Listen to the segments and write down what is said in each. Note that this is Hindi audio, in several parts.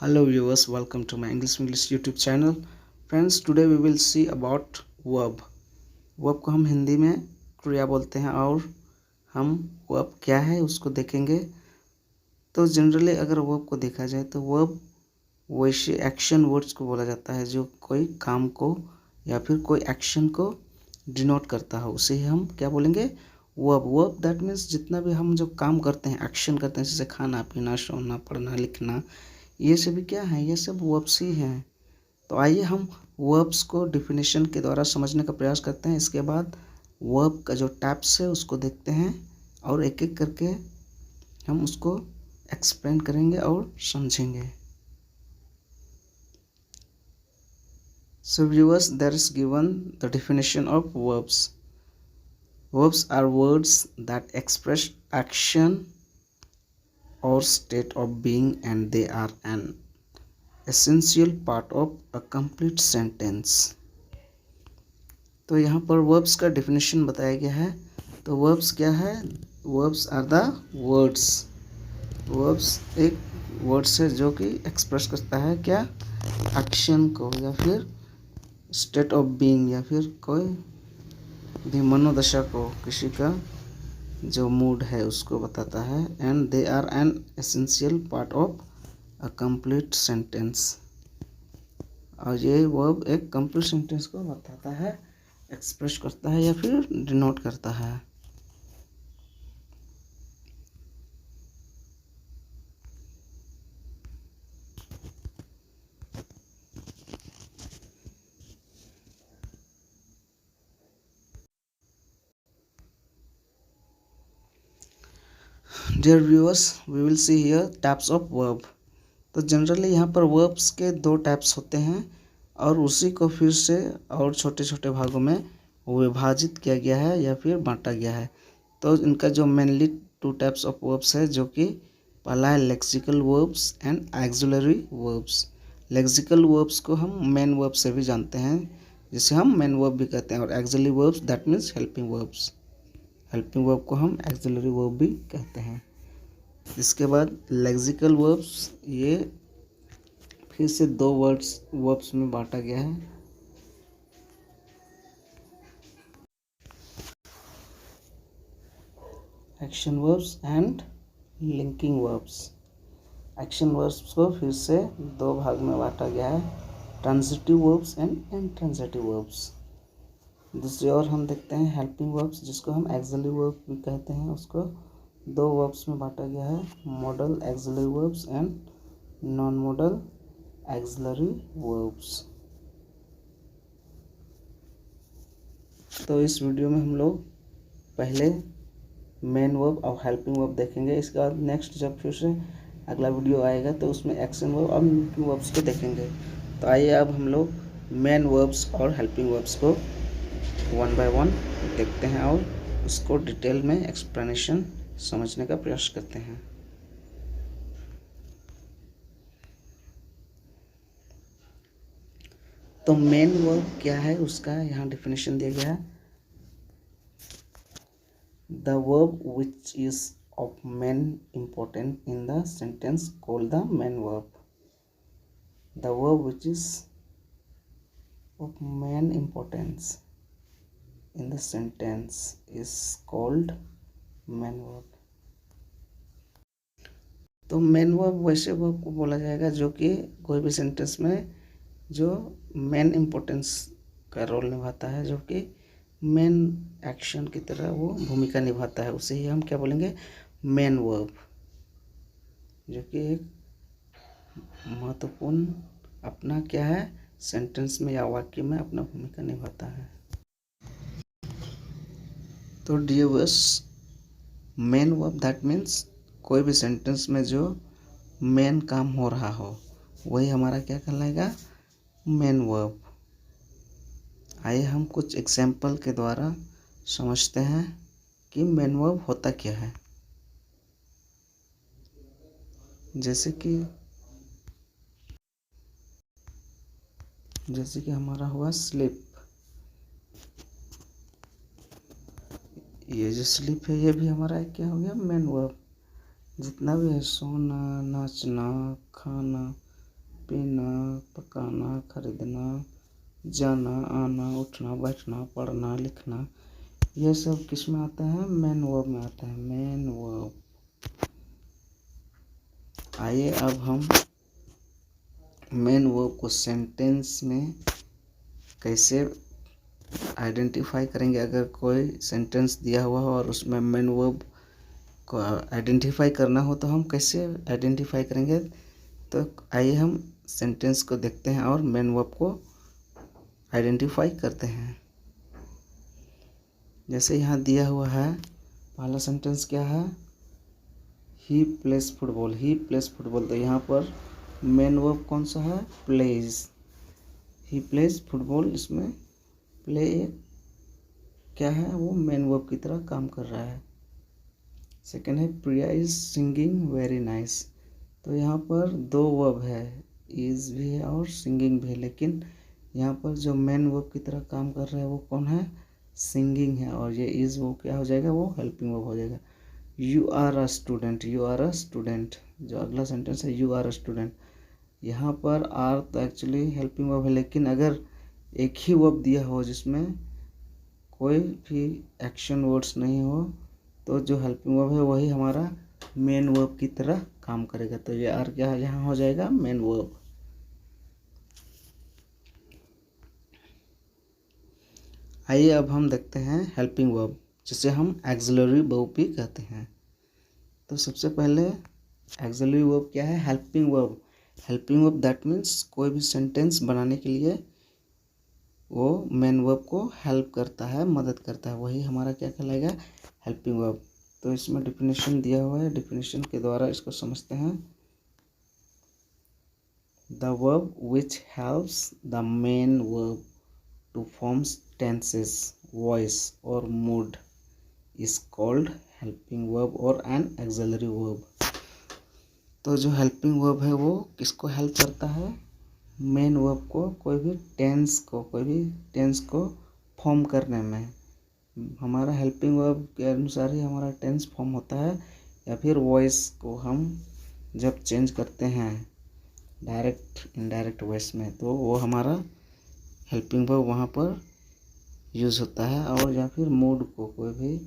Hello viewers, welcome to my English YouTube channel. Friends, today we will see about verb. Verb को हम हिंदी में क्रिया बोलते हैं और हम verb क्या है उसको देखेंगे। तो जनरली अगर verb को देखा जाए तो verb वैसे एक्शन वर्ड्स को बोला जाता है जो कोई काम को या फिर कोई एक्शन को डिनोट करता है, उसे ही हम क्या बोलेंगे, वर्ब। वर्ब दैट मीन्स जितना भी हम जो काम करते हैं, एक्शन करते हैं, जैसे खाना पीना, सोना, पढ़ना, लिखना, ये सभी क्या है, ये सब वर्ब्स ही हैं। तो आइए हम वर्ब्स को डिफिनेशन के द्वारा समझने का प्रयास करते हैं। इसके बाद वर्ब का जो टाइप्स है उसको देखते हैं और एक एक करके हम उसको एक्सप्लेन करेंगे और समझेंगे। So viewers, there is given the definition of verbs. Verbs are words that express action or state of being, and they are an essential part of a complete sentence. तो यहाँ पर verbs का definition बताया गया है। तो verbs क्या है? Verbs are the words. Verbs एक वर्ड्स है जो कि एक्सप्रेस करता है क्या, एक्शन को या फिर स्टेट ऑफ बीइंग या फिर कोई भी मनोदशा को, किसी का जो मूड है उसको बताता है। And they are an essential part of a complete sentence. और ये वर्ब एक कंप्लीट सेंटेंस को बताता है, एक्सप्रेस करता है या फिर डिनोट करता है। Dear viewers, we will see here types of verb. तो जनरली यहाँ पर वर्ब्स के दो टाइप्स होते हैं और उसी को फिर से और छोटे छोटे भागों में विभाजित किया गया है या फिर बांटा गया है। तो इनका जो mainly two types of verbs है, जो कि पहला है lexical verbs and axillary verbs. Lexical verbs को हम मेन वर्ब से भी जानते हैं, जिसे हम मेन वर्ब भी कहते हैं, और axillary verbs that means helping verbs. Helping verb को हम एक्सिलरी वर्ब भी कहते हैं। इसके बाद लेक्सिकल वर्ब्स, ये फिर से दो वर्ब्स में बांटा गया है। Action verbs and linking verbs. Action verbs को फिर से दो भाग में बांटा गया है, transitive verbs and intransitive verbs. दूसरी ओर हम देखते हैं हेल्पिंग वर्ब्स, जिसको हम एक्सिलरी वर्ब भी कहते हैं। उसको दो वर्ब्स में बांटा गया है, model axillary verbs and non model axillary verbs. तो इस वीडियो में हम लोग पहले मेन वर्ब और हेल्पिंग वर्ब देखेंगे। इसके बाद नेक्स्ट जब फिर से अगला वीडियो आएगा तो उसमें एक्शन वर्ब और लिंकिंग वर्ब्स को देखेंगे। तो आइए अब हम लोग मेन वर्ब्स और हेल्पिंग वर्ब्स को वन बाय वन देखते हैं और उसको डिटेल में एक्सप्लेनेशन समझने का प्रयास करते हैं। तो मेन वर्ब क्या है उसका यहाँ डिफिनेशन दिया गया है। The verb which is of main important in the sentence called the main verb. The verb which is of main importance in the sentence is called main verb. तो मेन वर्ब वैसे वर्ब को बोला जाएगा जो कि कोई भी सेंटेंस में जो मेन इम्पोर्टेंस का रोल निभाता है, जो कि मेन एक्शन की तरह वो भूमिका निभाता है, उसे ही हम क्या बोलेंगे, मेन वर्ब, जो कि एक महत्वपूर्ण अपना क्या है, सेंटेंस में या वाक्य में अपना भूमिका निभाता है। तो dear viewers, main verb that means कोई भी सेंटेंस में जो मेन काम हो रहा हो वही हमारा क्या कहलाएगा, मेन वर्ब। आइए हम कुछ एग्जाम्पल के द्वारा समझते हैं कि मेन वर्ब होता क्या है। जैसे कि हमारा हुआ स्लीप। ये जो स्लीप है ये भी हमारा क्या हो गया, मेन वर्ब। जितना भी है सोना, नाचना, खाना, पीना, पकाना, खरीदना, जाना, आना, उठना, बैठना, पढ़ना, लिखना, यह सब किस में आता है? मेन वर्ब में आता है, मेन वर्ब। आइए अब हम मेन वर्ब को सेंटेंस में कैसे आइडेंटिफाई करेंगे। अगर कोई सेंटेंस दिया हुआ हो और उसमें मेन वर्ब को आइडेंटिफाई करना हो तो हम कैसे आइडेंटिफाई करेंगे। तो आइए हम सेंटेंस को देखते हैं और मेन वर्ब को आइडेंटिफाई करते हैं। जैसे यहाँ दिया हुआ है, पहला सेंटेंस क्या है? ही प्लेस फुटबॉल, ही प्लेस फुटबॉल। तो यहाँ पर मेन वर्ब कौन सा है? प्लेज। ही प्लेज फुटबॉल, इसमें प्ले क्या है? वो मेन वर्ब की तरह काम कर रहा है। सेकेंड है, प्रिया इज सिंगिंग वेरी नाइस। तो यहाँ पर दो वर्ब है, इज भी है और सिंगिंग भी है, लेकिन यहाँ पर जो मेन वर्ब की तरह काम कर रहा है वो कौन है? सिंगिंग है। और ये इज वो क्या हो जाएगा? वो हेल्पिंग वर्ब हो जाएगा। You are a student, you are a student. जो अगला सेंटेंस है, यू आर अ स्टूडेंट, यहाँ पर आर तो एक्चुअली हेल्पिंग वर्ब है, लेकिन अगर एक ही वर्ब दिया हो जिसमें कोई भी एक्शन वर्ड्स नहीं हो तो जो हेल्पिंग वर्ब है वही हमारा मेन वर्ब की तरह काम करेगा। तो ये आर क्या है? यहाँ हो जाएगा मेन वर्ब। आइए अब हम देखते हैं हेल्पिंग वर्ब, जिसे हम एक्सिलरी वर्ब भी कहते हैं। तो सबसे पहले एक्सिलरी वर्ब क्या है? Helping verb. Helping verb that means कोई भी सेंटेंस बनाने के लिए वो मेन वर्ब को हेल्प करता है, मदद करता है, वही हमारा क्या कहलाएगा? Helping verb. तो इसमें डिफिनेशन दिया हुआ है, डिफिनेशन के द्वारा इसको समझते हैं। The verb which helps the main verb to forms tenses, voice और mood is called helping verb और एन एक्सिलरी वर्ब। तो जो हेल्पिंग वर्ब है वो किसको हेल्प करता है? मेन वर्ब को, कोई भी टेंस को फॉर्म करने में। हमारा हेल्पिंग वर्ब के अनुसार ही हमारा टेंस फॉर्म होता है, या फिर वॉइस को हम जब चेंज करते हैं डायरेक्ट इनडायरेक्ट वॉइस में, तो वो हमारा हेल्पिंग वर्ब वहाँ पर यूज़ होता है। और या फिर मूड को, कोई भी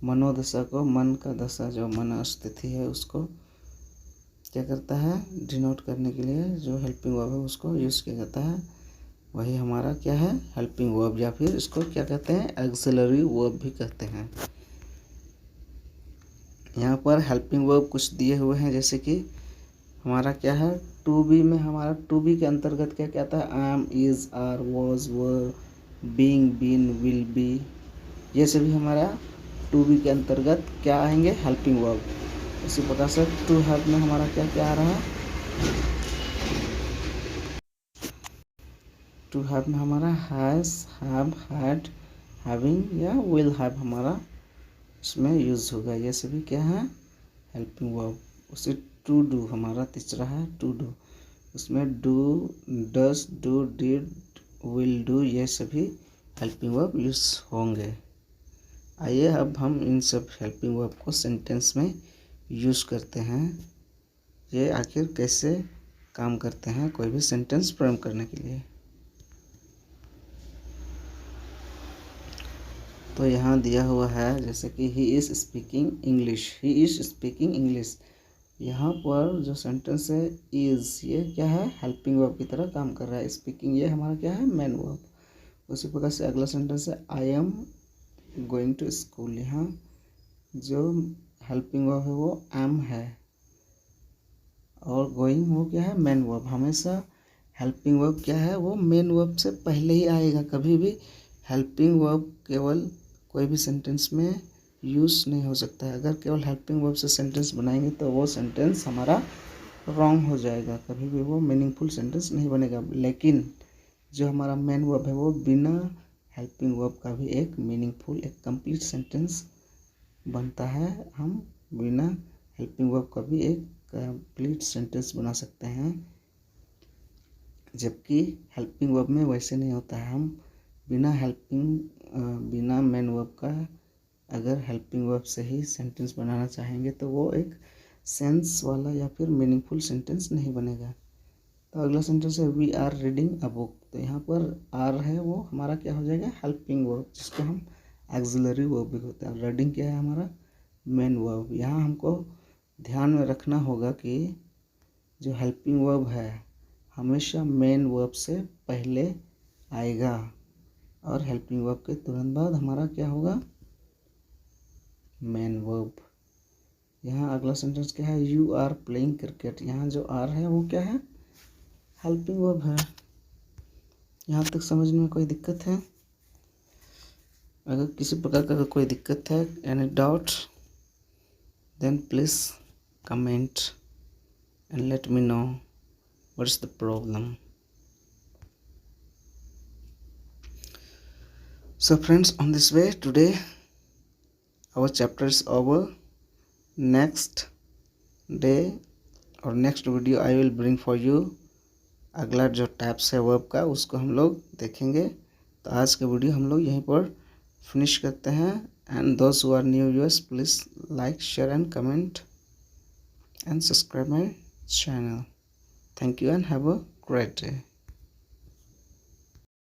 मनोदशा को, मन का दशा जो मन स्थिति है उसको क्या करता है? डिनोट करने के लिए जो हेल्पिंग वर्ब है उसको यूज़ किया जाता है, वही हमारा क्या है? हेल्पिंग वर्ब, या फिर इसको क्या कहते हैं? एक्सिलरी वर्ब भी कहते हैं। यहाँ पर हेल्पिंग वर्ब कुछ दिए हुए हैं, जैसे कि हमारा क्या है? टू बी में हमारा टू बी के अंतर्गत क्या क्या आता है? Am, is, are, was, were, being, been, will be, ये सभी हमारा टू बी के अंतर्गत क्या आएंगे? Helping verb. इसी प्रकार से टू हैव में हमारा क्या क्या आ रहा है? टू हैव में हमारा हैज़, हैव, हैड, हैविंग या विल हैव हमारा इसमें यूज़ होगा। ये सभी क्या है? Helping verb. उसी टू डू हमारा तीसरा है, टू डू, उसमें do, does, do, did, will do, ये सभी हेल्पिंग वर्ब यूज़ होंगे। आइए अब हम इन सब हेल्पिंग वर्ब को सेंटेंस में यूज़ करते हैं, ये आखिर कैसे काम करते हैं कोई भी सेंटेंस फ्रेम करने के लिए। तो यहाँ दिया हुआ है, जैसे कि he is speaking English, he is speaking English. यहाँ पर जो सेंटेंस है इज़, ये क्या है? हेल्पिंग वर्ब की तरह काम कर रहा है। स्पीकिंग ये हमारा क्या है? Main verb. उसी प्रकार से अगला सेंटेंस है I am going to school. यहाँ जो हेल्पिंग वर्ब है वो एम है, और गोइंग वो क्या है? Main verb. हमेशा हेल्पिंग वर्ब क्या है? वो मेन वर्ब से पहले ही आएगा। कभी भी हेल्पिंग वर्ब केवल कोई भी सेंटेंस में यूज़ नहीं हो सकता है। अगर केवल हेल्पिंग वर्ब से सेंटेंस बनाएंगे तो वो सेंटेंस हमारा रॉन्ग हो जाएगा, कभी भी वो मीनिंगफुल सेंटेंस नहीं बनेगा। लेकिन जो हमारा मेन वर्ब है वो बिना हेल्पिंग वर्ब का भी एक मीनिंगफुल, एक कंप्लीट सेंटेंस बनता है। हम बिना हेल्पिंग वर्ब का भी एक कंप्लीट सेंटेंस बना सकते हैं, जबकि हेल्पिंग वर्ब में वैसे नहीं होता है। हम बिना मेन वर्ब का अगर हेल्पिंग वर्ब से ही सेंटेंस बनाना चाहेंगे तो वो एक सेंस वाला या फिर मीनिंगफुल सेंटेंस नहीं बनेगा। तो अगला सेंटेंस है we are reading a book. तो यहाँ पर आर है वो हमारा क्या हो जाएगा, हेल्पिंग वर्ब, जिसको हम एक्सिलरी वर्ब भी होता है। रीडिंग क्या है हमारा मेन वर्ब। यहाँ हमको ध्यान में रखना होगा कि जो हेल्पिंग वर्ब है हमेशा मेन वर्ब से पहले आएगा और हेल्पिंग वर्ब के तुरंत बाद हमारा क्या होगा, मेन वर्ब। यहाँ अगला सेंटेंस क्या है, यू आर प्लेइंग क्रिकेट। यहाँ जो आर है वो क्या है, हेल्पिंग वर्ब है। यहाँ तक समझने में कोई दिक्कत है? अगर किसी प्रकार का कोई दिक्कत है, any doubt, then please comment and let me know what's the problem. So friends, on this way today our chapter is over. Next day और next video I will bring for you. अगला जो टाइप्स है वर्ब का उसको हम लोग देखेंगे। तो आज का वीडियो हम लोग यहीं पर फिनिश करते हैं। And those who are new viewers please like share and comment and subscribe my channel. Thank you and have a great day.